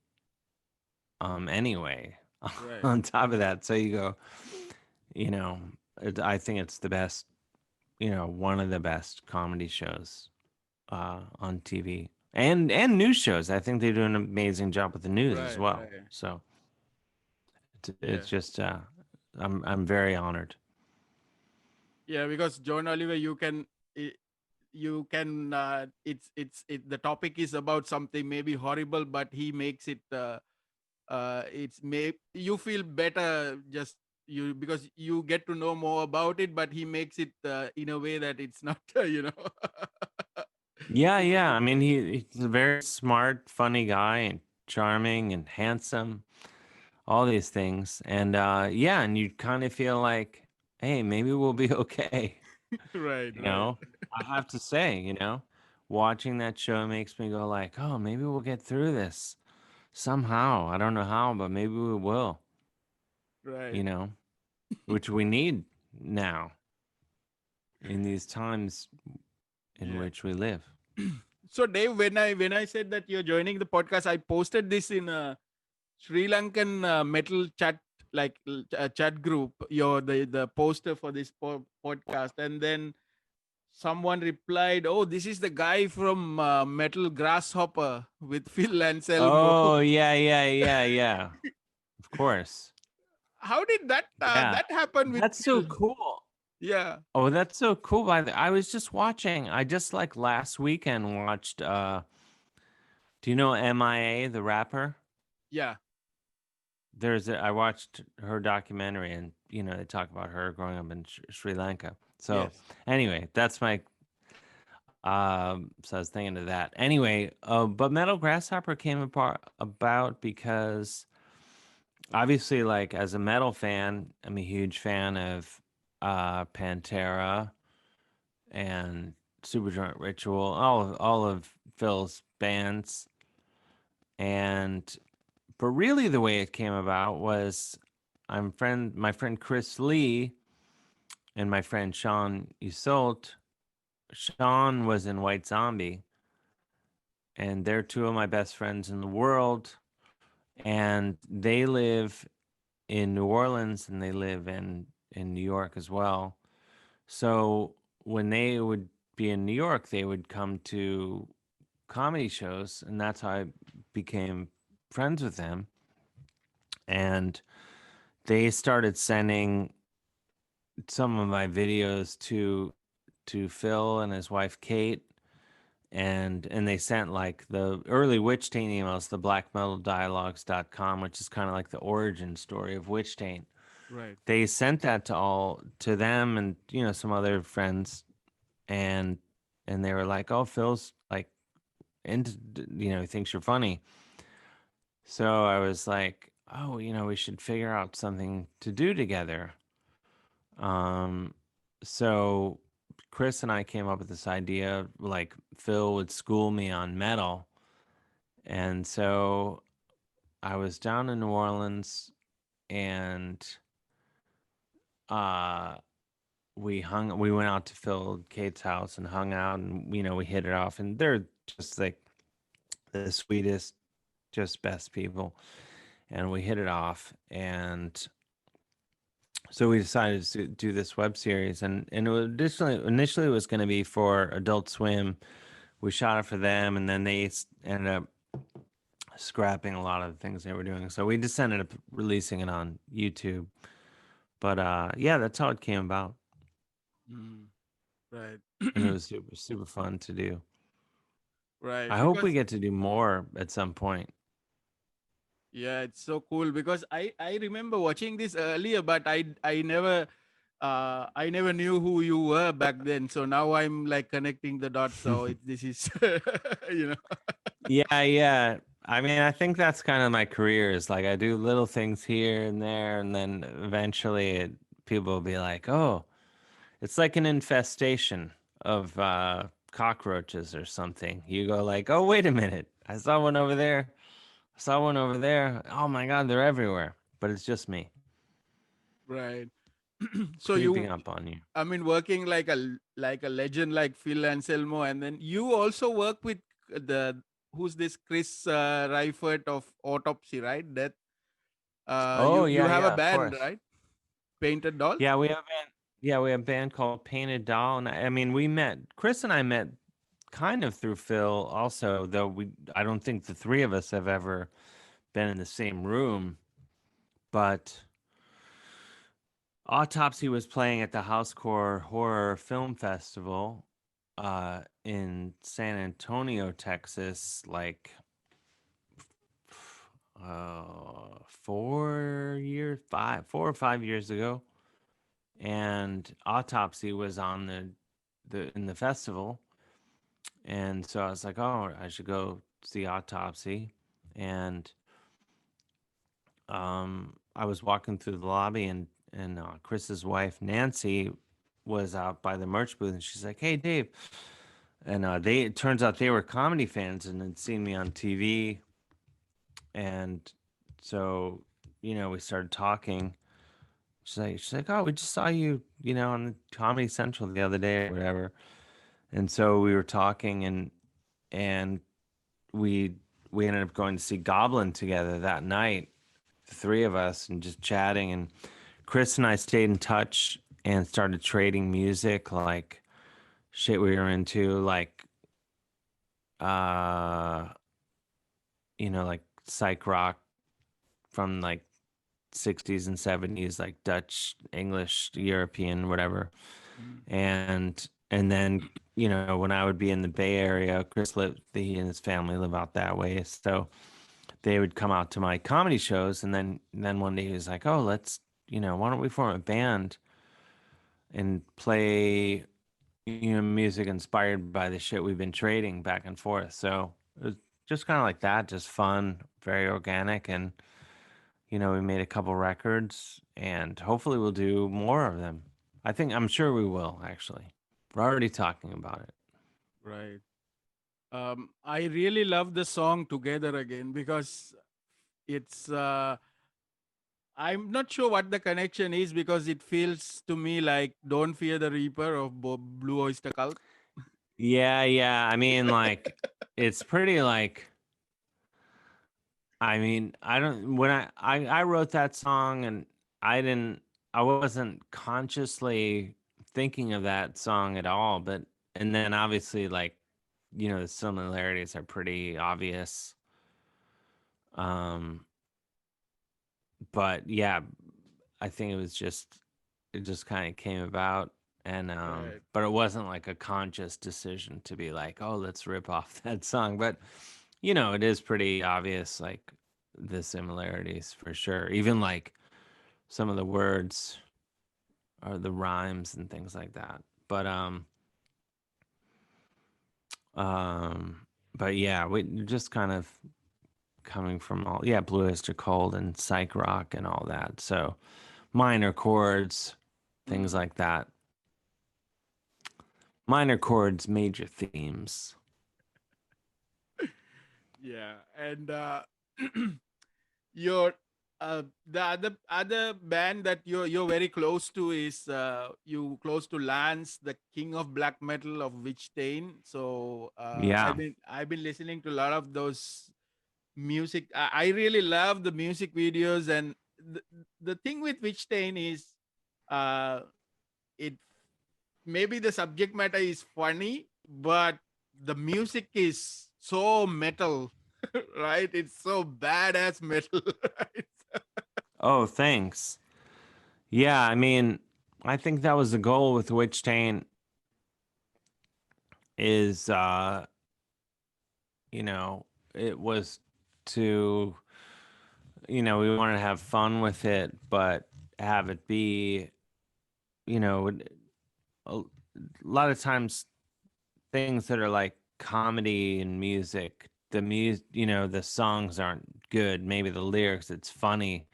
Anyway, Right. on top of that, so you go, you know, I think it's the best, one of the best comedy shows on TV and news shows. I think they do an amazing job with the news as Right. well. Right. So Yeah. It's just I'm very honored. Yeah, because John Oliver, you can the topic is about something maybe horrible, but he makes it it's may you feel better just you because you get to know more about it, but he makes it in a way that it's not Yeah, you yeah. feel I mean, better. he's a very smart, funny guy, and charming and handsome. All these things, and yeah, and you kind of feel like, hey, maybe we'll be okay. Right, You right, know, I have to say, watching that show makes me go like, oh, maybe we'll get through this somehow. I don't know how, but maybe we will. right. You know, which we need now in these times in Yeah. which we live. So Dave, when I said that you're joining the podcast, I posted this in a Sri Lankan metal chat chat group. You're the poster for this podcast, and then someone replied, "Oh, this is the guy from Metal Grasshopper with Phil Anselmo." Oh, yeah, yeah, yeah, yeah. Of course. How did Yeah. that happen with That's so Phil? cool. Yeah, Oh, that's so cool. I was just watching. I just like last weekend watched do you know MIA, the rapper? yeah, I watched her documentary, and they talk about her growing up in Sri Lanka. So yes, anyway, that's my so I was thinking of that. Anyway, but Metal Grasshopper came about because obviously, like, as a metal fan, I'm a huge fan of Pantera and Superjoint Ritual, all of Phil's bands. And but really the way it came about was my friend Chris Lee and my friend Sean Isolt. Sean was in White Zombie, and they're two of my best friends in the world. And they live in New Orleans, and they live in New York as well. So when they would be in New York, they would come to comedy shows, and that's how I became friends with them. And they started sending some of my videos to Phil and his wife Kate, and they sent like the early Witch Taint emails, the blackmetaldialogues.com, which is kind of like the origin story of Witch Taint. right, They sent that to them and some other friends, and they were like, "Oh, Phil's like into he thinks you're funny." So I was like, "Oh, we should figure out something to do together." Um, so Chris and I came up with this idea, like Phil would school me on metal. And so I was down in New Orleans, and uh we went out to Phil Kate's house and hung out, and we hit it off, and they're just like the sweetest, just best people. And we hit it off, and so we decided to do this web series, and it was initially it was going to be for Adult Swim. We shot it for them, and then they ended up scrapping a lot of the things they were doing. So we just ended up releasing it on YouTube. But yeah, that's how it came about, mm, right, and it was super super fun to do. right. I hope we Because get to do more at some point. yeah, it's so cool because I remember watching this earlier, but I never knew who you were back then. So now I'm like connecting the dots. So this is you know Yeah, yeah. I mean, I think that's kind of my career is like I do little things here and there, and then eventually people will be like, "Oh, it's like an infestation of cockroaches or something." You go like, "Oh, wait a minute. I saw one over there. I saw one over there. Oh my God, they're everywhere." But it's just me right. So creeping you, up on you. I mean, working like a legend like Phil Anselmo, and then you also work with the who's this Chris Reifert of Autopsy, right? That Oh, you yeah, have a yeah, of band, course. right? Painted Dolls. Yeah, we have a band. Yeah, we have a band called Painted Doll, and I mean, we met Chris and I met kind of through Phil also, though I don't think the three of us have ever been in the same room. but Autopsy was playing at the Housecore Horror Film Festival in San Antonio, Texas, like 4 or 5 years ago, and Autopsy was on the in the festival, and so I was like, oh, I should go see Autopsy, and I was walking through the lobby, and Chris's wife Nancy was out by the merch booth, and she's like, "Hey, Dave," and they it turns out they were comedy fans and had seen me on TV, and so we started talking. She's like, "Oh, we just saw you, on Comedy Central the other day or whatever," and so we were talking, and we we ended up going to see Goblin together that night, the three of us, and just chatting. And Chris and I stayed in touch and started trading music, like shit we were into, like uh, like psych rock from like 60s and 70s, like Dutch, English, European, whatever. Mm. And then, when I would be in the Bay Area, Chris lived, he and his family live out that way. So they would come out to my comedy shows, and then one day he was like, "Oh, let's, why don't we form a band and play, music inspired by the shit we've been trading back and forth." So it was just kind of like that, just fun, very organic, and we made a couple records, and hopefully we'll do more of them. I'm sure we will, actually. We're already talking about it. Right. I really love the song Together Again because it's I'm not sure what the connection is because it feels to me like Don't Fear the Reaper of Blue Oyster Cult. Yeah, yeah. I mean, like, it's pretty like, I mean, I don't when I wrote that song, and I didn't I wasn't consciously thinking of that song at all, but and then obviously, like, the similarities are pretty obvious. Um but yeah, I think it just kind of came about, and Right. but it wasn't like a conscious decision to be like, "Oh, let's rip off that song." But it is pretty obvious, like, the similarities for sure. Even like some of the words or the rhymes and things like that. But um but yeah, we just kind of coming from all, yeah, Blue Oyster Cult and psych rock and all that. So minor chords, things Mm. like that. Minor chords, major themes. Yeah. And your the other band that you're very close to is you close to Lance, the king of black metal of Witch Taint. So Yeah. I've been listening to a lot of those music. I really love the music videos, and the thing with Witch Taint is uh it maybe the subject matter is funny, but the music is so metal, right? It's so badass metal, right? Oh, thanks. Yeah, I mean, I think that was the goal with Witch Taint is you know, it was to, we wanted to have fun with it, but have it be, a lot of times things that are like comedy and music, the songs aren't good. Maybe the lyrics, it's funny,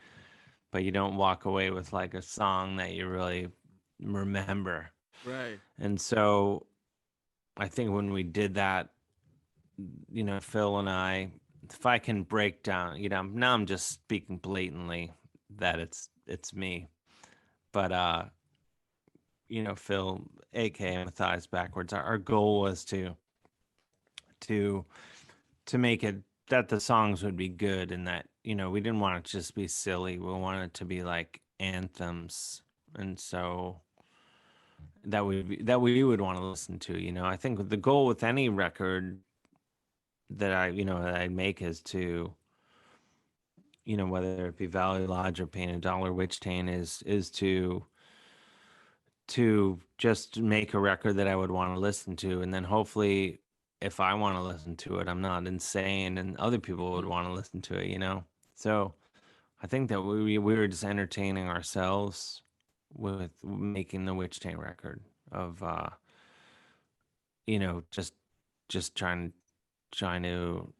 but you don't walk away with like a song that you really remember. Right. And so I think when we did that, Phil and I, if I can break down, now I'm just speaking blatantly that it's me. But Phil, aka Matthias backwards, our goal was to to make it that the songs would be good, and that, we didn't want it to just be silly. We wanted it to be like anthems. And so that we would want to listen to. I think the goal with any record that I make is to whether it be Valley Lodge or Painted Dollar Witch Taint, is to just make a record that I would want to listen to, and then hopefully, if I want to listen to it, I'm not insane, and other people would want to listen to it. So I think that we were just entertaining ourselves with making the Witch Taint record of just trying to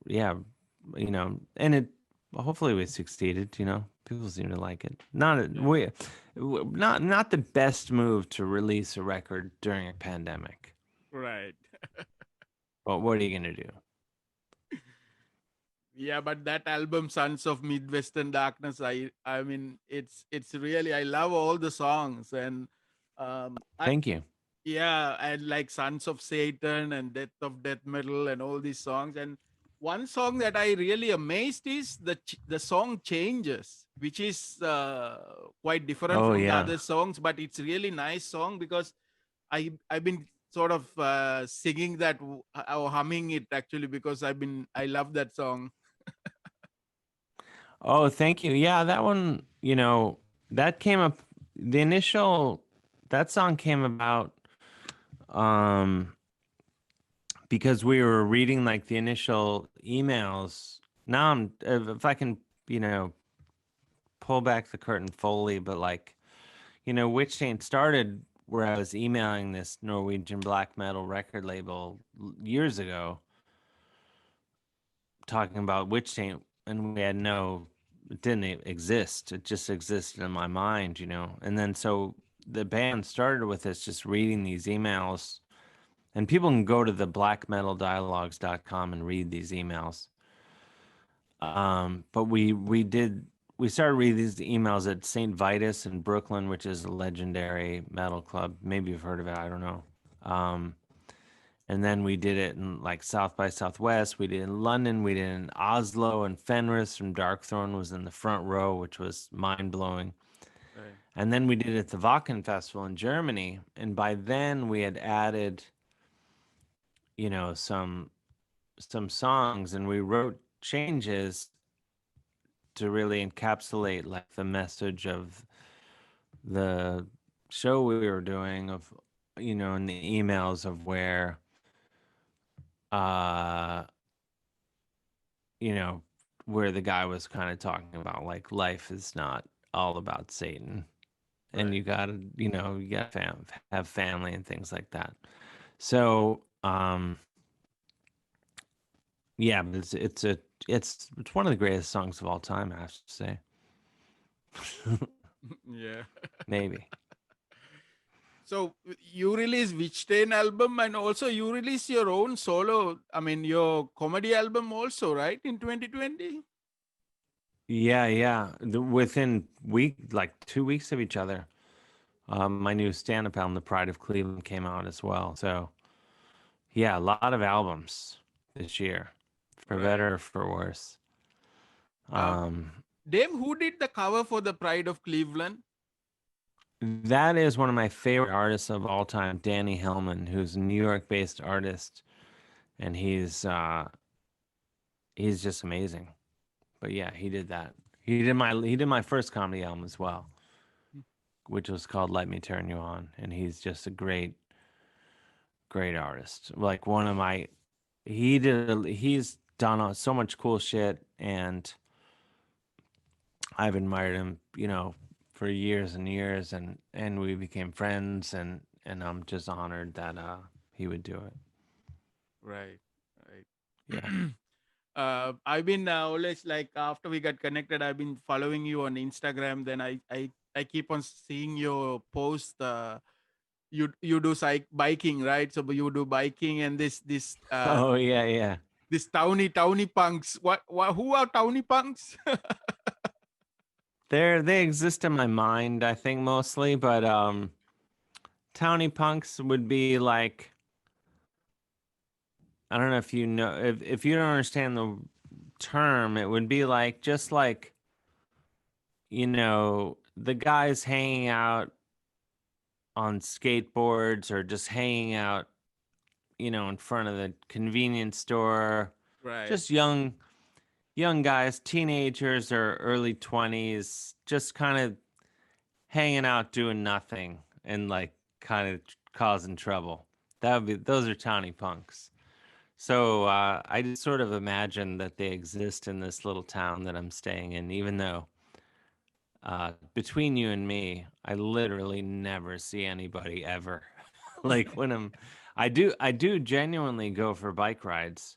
yeah, and it hopefully we succeeded. People seem to like it. Yeah. Not the best move to release a record during a pandemic, Right. but what are you gonna do? Yeah, but that album, Sons of Midwestern Darkness, I mean, it's really, I love all the songs, and I Thank you. yeah, and like Sons of Satan and Death of Death Metal and all these songs. And one song that I really amazed is the song Changes, which is quite different Oh from the yeah. other songs, but it's really nice song because I've been sort of singing that or humming it actually because I love that song. Oh, thank you. Yeah, that one. That came up. The initial that song came about um because we were reading like the initial emails. Now if I can, you know, pull back the curtain fully, but like, Witch Taint started where I was emailing this Norwegian black metal record label years ago, talking about Witch Taint, and we had it didn't exist. It just existed in my mind. And then so the band started with us just reading these emails, and people can go to the blackmetaldialogues.com and read these emails. But we started reading these emails at St. Vitus in Brooklyn, which is a legendary metal club. Maybe you've heard of it. I don't know. Um, and then we did it in like South by Southwest. We did it in London. We did it in Oslo, and Fenris from Darkthrone was in the front row, which was mind blowing. Right. And then we did it at the Wacken Festival in Germany. And by then we had added, some songs, and we wrote changes to really encapsulate like the message of the show we were doing of in the emails of where uh you know where the guy was kind of talking about like life is not all about Satan, and Right. you gotta have family and things like that. So yeah, but it's one of the greatest songs of all time, I have to say. Yeah. Maybe. So you release Witchtain album and also you release your own solo, I mean your comedy album also, right? In 2020? Yeah. Within like 2 weeks of each other, my new stand-up album, The Pride of Cleveland, came out as well. So yeah, a lot of albums this year, for Right. better or for worse. Uh, Um, Dave, who did the cover for The Pride of Cleveland? that is one of my favorite artists of all time, Danny Hellman, who's a New York-based artist, and he's just amazing. But yeah, he did that. He did my first comedy album as well, which was called Let Me Turn You On, and he's just a great artist. Like one of my he's done so much cool shit, and I've admired him, for years and years, and we became friends, and I'm just honored that he would do it. Right. Right. Yeah. I've been always like after we got connected, I've been following you on Instagram. Then I keep on seeing your post. You do biking, right? So you do biking and Oh yeah. this towny punks. What who are towny punks? They exist in my mind, I think mostly, but towny punks would be like, I don't know if you know, if you don't understand the term, it would be like just like, the guys hanging out on skateboards or just hanging out, in front of the convenience store. Right. Just young, young guys, teenagers or early 20s, just kind of hanging out doing nothing and like kind of causing trouble. That would be those are towny punks. So I just sort of imagine that they exist in this little town that I'm staying in, even though between you and me, I literally never see anybody ever. Like when I do genuinely go for bike rides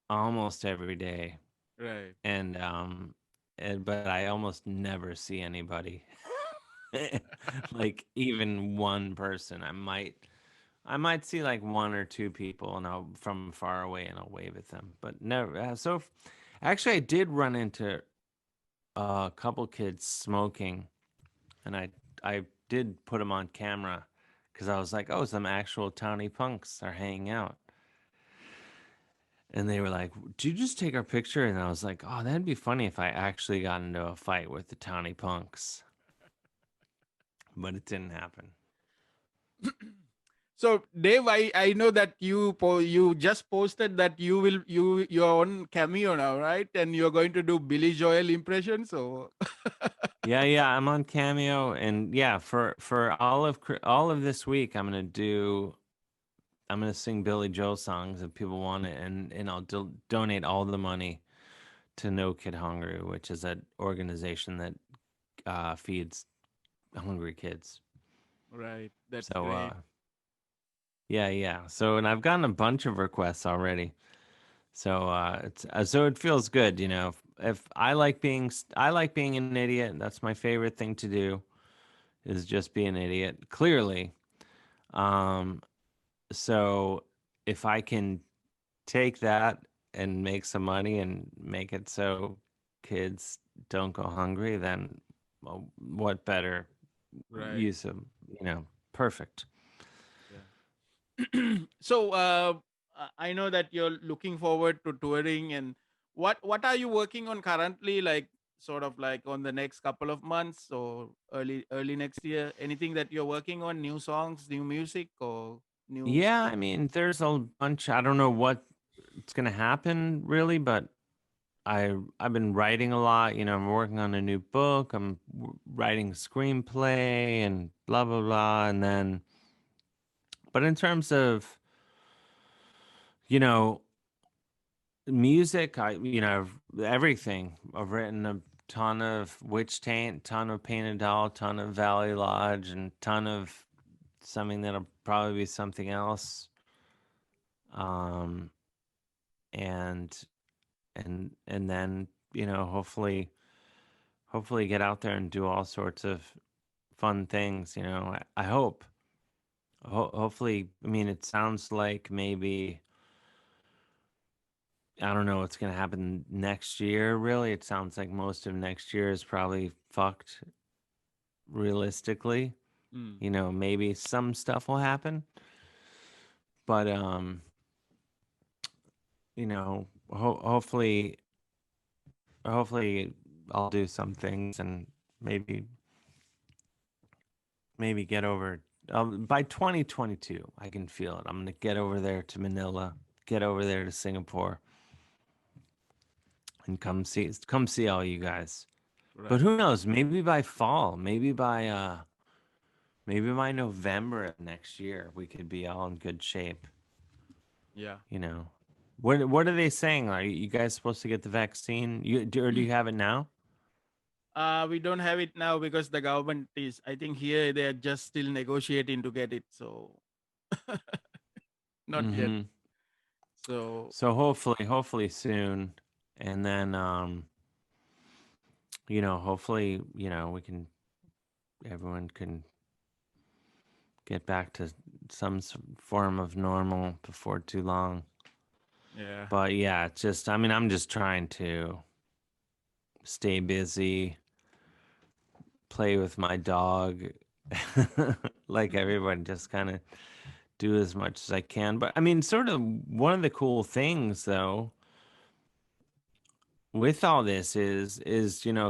almost every day, Right. and but I almost never see anybody. Like even one person. I might see like one or two people and I'll from far away and I'll wave at them. But never actually I did run into a couple kids smoking and I did put them on camera cuz I was like, "Oh, some actual towny punks are hanging out." And they were like, "Did you just take our picture?" And I was like, "Oh, that'd be funny if I actually got into a fight with the towny punks." But it didn't happen. So Dave, I know that you just posted that you're on Cameo now, right? And you're going to do Billy Joel impression. So Yeah, yeah, I'm on Cameo, and yeah, for all of this week, I'm gonna sing Billy Joel songs if people want it, and I'll donate all the money to No Kid Hungry, which is an organization that feeds hungry kids. right, that's So great. yeah, yeah. So and I've gotten a bunch of requests already. So so it feels good, you know. If I like being an idiot. That's my favorite thing to do is just be an idiot. Clearly. Um, so if I can take that and make some money and make it so kids don't go hungry, then well, what better Right. use of, perfect. Yeah. So I know that you're looking forward to touring, and what are you working on currently? Like sort of like on the next couple of months or early next year. Anything that you're working on? New songs, new music, or new Yeah, stuff? I mean, there's a bunch. I don't know what's gonna happen really, but I've been writing a lot. You know, I'm working on a new book. I'm writing a screenplay and blah blah blah. And then, but in terms of you know music, everything. I've written a ton of Witch Taint, ton of Painted Doll, ton of Valley Lodge, and ton of something that'll probably be something else. Um, and and then hopefully get out there and do all sorts of fun things. I hope. Hopefully, I mean, it sounds like maybe I don't know what's gonna happen next year. Really, it sounds like most of next year is probably fucked. Realistically, Mm. maybe some stuff will happen, but hopefully, I'll do some things and maybe get over. By 2022, I can feel it. I'm gonna get over there to Manila, get over there to Singapore, and come see all you guys. But Right. who knows? Maybe by fall, maybe by November of next year, we could be all in good shape. Yeah. You know, what are they saying? Are you guys supposed to get the vaccine? Or do you have it now? We don't have it now because the government is. I think here they are just still negotiating to get it. So not yet. Mm-hmm. So So hopefully soon, and then hopefully we can everyone can get back to some form of normal before too long. yeah. But yeah, it's just I mean I'm just trying to stay busy, play with my dog, like everyone, just kind of do as much as I can. But I mean, sort of one of the cool things though with all this is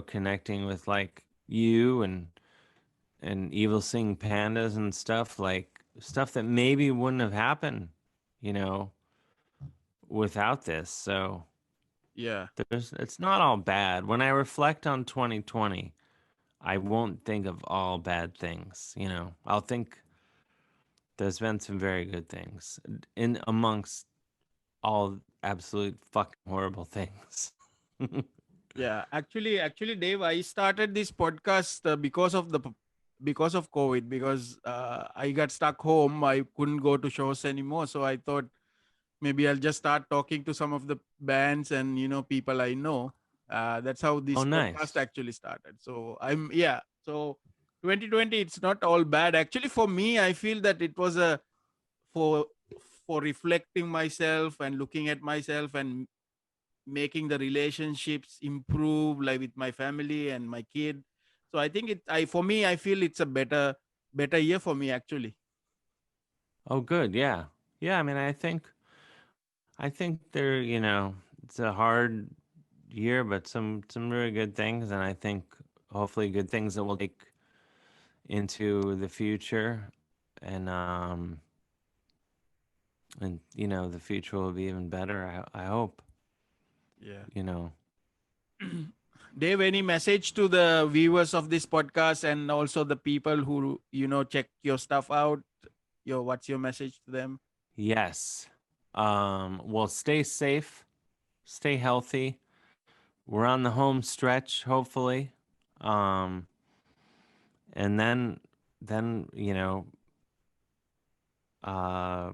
connecting with like you and Evil Singing Pandas and stuff like stuff that maybe wouldn't have happened, you know, without this. So Yeah. It's not all bad. When I reflect on 2020, I won't think of all bad things. I'll think there's been some very good things in amongst all absolute fucking horrible things. Yeah, actually, Dave, I started this podcast because of COVID, because I got stuck home. I couldn't go to shows anymore, so I thought maybe I'll just start talking to some of the bands and people I know. That's how Oh, this podcast nice. actually started. So So 2020, it's not all bad. Actually, for me, I feel that it was a for for reflecting myself and looking at myself and making the relationships improve, like with my family and my kid. So I think I for me, I feel it's a better year for me actually. Oh, good. Yeah. Yeah. I mean, I think it's a hard year, but some really good things, and I think hopefully good things that we'll take into the future, and the future will be even better. I hope. Yeah. You know. Dave, any message to the viewers of this podcast and also the people who check your stuff out? What's your message to them? Yes. Well, stay safe, stay healthy. We're on the home stretch, hopefully. Um, and then uh,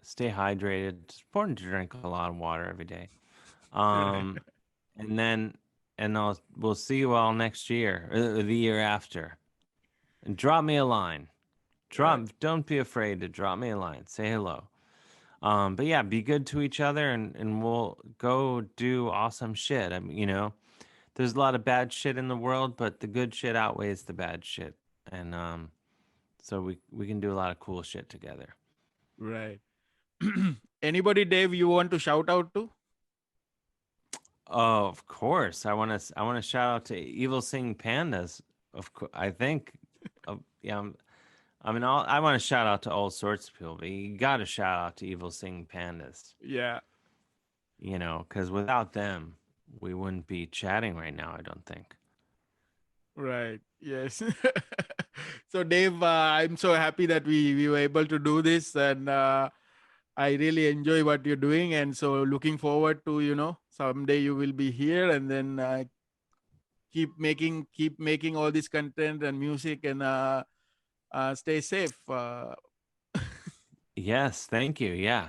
stay hydrated. It's important to drink a lot of water every day. Um, and then we'll see you all next year, or the year after. And drop me a line. Right. Don't be afraid to drop me a line. Say hello. But yeah, be good to each other, and we'll go do awesome shit. I mean, there's a lot of bad shit in the world, but the good shit outweighs the bad shit, and so we can do a lot of cool shit together. Right. Anybody, Dave, you want to shout out to? Oh, of course. I want to shout out to Evil Singing Pandas. Of course, I think. Yeah. I mean, I want to shout out to all sorts of people, but you got to shout out to Evil Singing Pandas. Yeah. Because without them, we wouldn't be chatting right now. I don't think. Right. Yes. So, Dave, I'm so happy that we were able to do this, and I really enjoy what you're doing, and so looking forward to someday you will be here, and then keep making all this content and music, and stay safe. Yes, thank you. Yeah,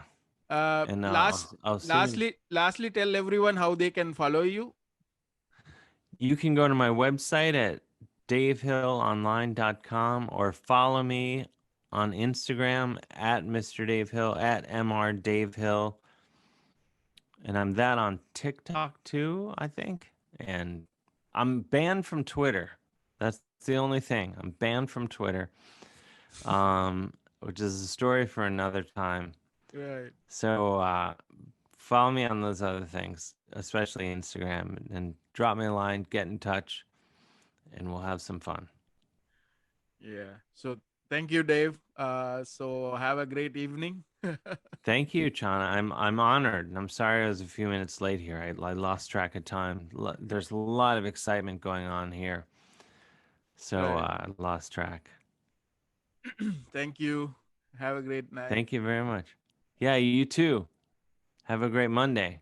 and Last I'll see you. lastly, tell everyone how they can follow you. You can go to my website at davehillonline.com or follow me on Instagram at Mr. Dave Hill at Mr. Dave Hill. And I'm that on TikTok too, I think. And I'm banned from Twitter. That's the only thing. I'm banned from Twitter, which is a story for another time. Right. So follow me on those other things, especially Instagram, and drop me a line, get in touch, and we'll have some fun. Yeah. So thank you, Dave. So have a great evening. Thank you, Channa. I'm honored, and I'm sorry I was a few minutes late here. I lost track of time. There's a lot of excitement going on here, so Right. I lost track. Thank you. Have a great night. Thank you very much. Yeah, you too. Have a great Monday.